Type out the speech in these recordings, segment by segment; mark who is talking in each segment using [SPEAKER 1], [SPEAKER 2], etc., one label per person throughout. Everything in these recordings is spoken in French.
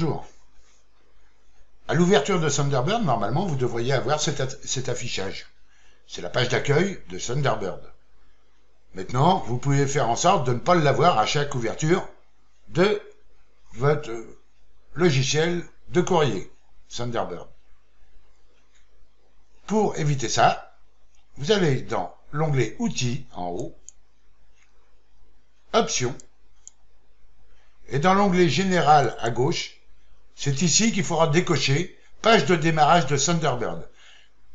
[SPEAKER 1] bonjour. À l'ouverture de Thunderbird, normalement, vous devriez avoir cet affichage. C'est la page d'accueil de Thunderbird. Maintenant, vous pouvez faire en sorte de ne pas l'avoir à chaque ouverture de votre logiciel de courrier Thunderbird. Pour éviter ça, vous allez dans l'onglet Outils en haut, Options, et dans l'onglet Général à gauche, c'est ici qu'il faudra décocher Page de démarrage de Thunderbird.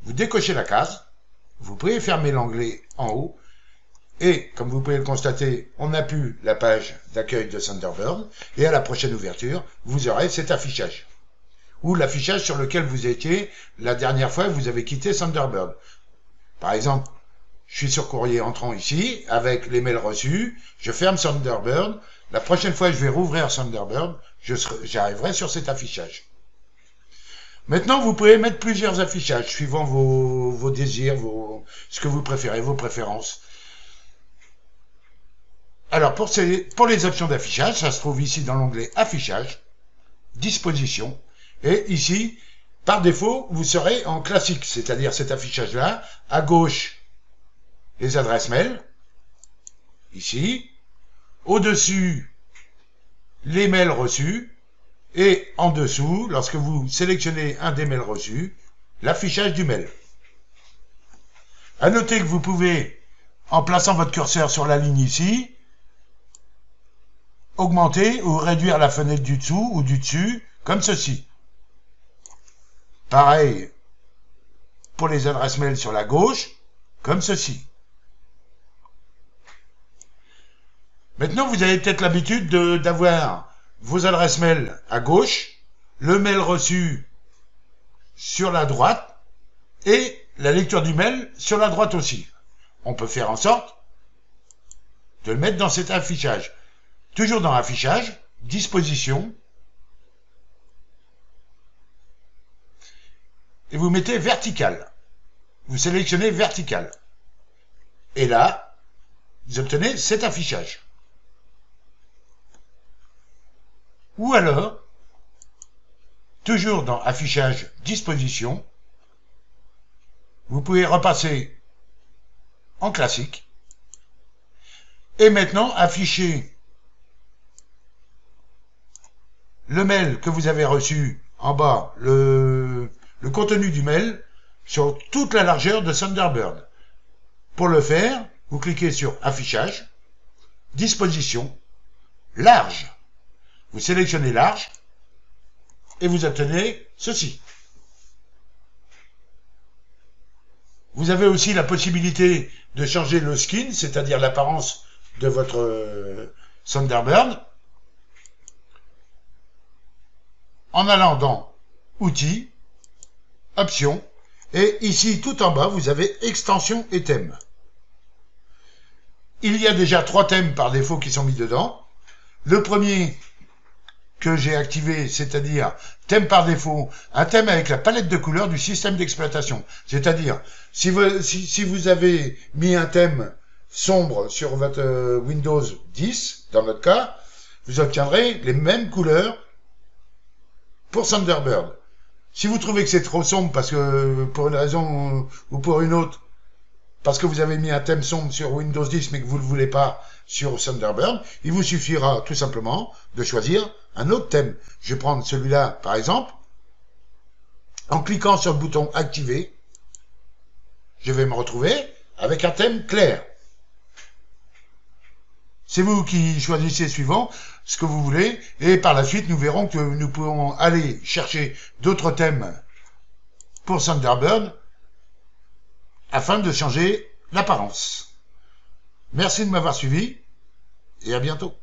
[SPEAKER 1] Vous décochez la case, vous pouvez fermer l'onglet en haut, et comme vous pouvez le constater, on n'a plus la page d'accueil de Thunderbird, et à la prochaine ouverture, vous aurez cet affichage. Ou l'affichage sur lequel vous étiez la dernière fois que vous avez quitté Thunderbird. Par exemple, je suis sur courrier entrant ici, avec les mails reçus, je ferme Thunderbird, la prochaine fois que je vais rouvrir Thunderbird, j'arriverai sur cet affichage. Maintenant, vous pouvez mettre plusieurs affichages, suivant vos désirs, ce que vous préférez, vos préférences. Alors, pour les options d'affichage, ça se trouve ici dans l'onglet Affichage, Disposition, et ici, par défaut, vous serez en classique, c'est-à-dire cet affichage-là, à gauche, les adresses mail, ici, au-dessus, les mails reçus, et en dessous, lorsque vous sélectionnez un des mails reçus, l'affichage du mail. À noter que vous pouvez, en plaçant votre curseur sur la ligne ici, augmenter ou réduire la fenêtre du dessous ou du dessus, comme ceci. Pareil pour les adresses mail sur la gauche, comme ceci. Maintenant, vous avez peut-être l'habitude d'avoir vos adresses mail à gauche, le mail reçu sur la droite et la lecture du mail sur la droite aussi. On peut faire en sorte de le mettre dans cet affichage. Toujours dans Affichage, Disposition, et vous mettez Vertical. Vous sélectionnez Vertical. Et là, vous obtenez cet affichage. Ou alors, toujours dans Affichage, Disposition, vous pouvez repasser en classique et maintenant afficher le mail que vous avez reçu en bas, le contenu du mail sur toute la largeur de Thunderbird. Pour le faire, vous cliquez sur Affichage, Disposition, Large. Vous sélectionnez large et vous obtenez ceci. Vous avez aussi la possibilité de changer le skin, c'est-à-dire l'apparence de votre Thunderbird, en allant dans Outils, Options, et ici tout en bas, vous avez Extensions et thèmes. Il y a déjà 3 thèmes par défaut qui sont mis dedans. Le premier que j'ai activé, c'est-à-dire thème par défaut, un thème avec la palette de couleurs du système d'exploitation. C'est-à-dire, si vous avez mis un thème sombre sur votre Windows 10, dans notre cas, vous obtiendrez les mêmes couleurs pour Thunderbird. Si vous trouvez que c'est trop sombre, parce que pour une raison ou pour une autre, parce que vous avez mis un thème sombre sur Windows 10 mais que vous ne le voulez pas sur Thunderbird, il vous suffira tout simplement de choisir un autre thème. Je vais prendre celui-là par exemple. En cliquant sur le bouton Activer, je vais me retrouver avec un thème clair. C'est vous qui choisissez suivant ce que vous voulez, et par la suite nous verrons que nous pouvons aller chercher d'autres thèmes pour Thunderbird afin de changer l'apparence. Merci de m'avoir suivi et à bientôt.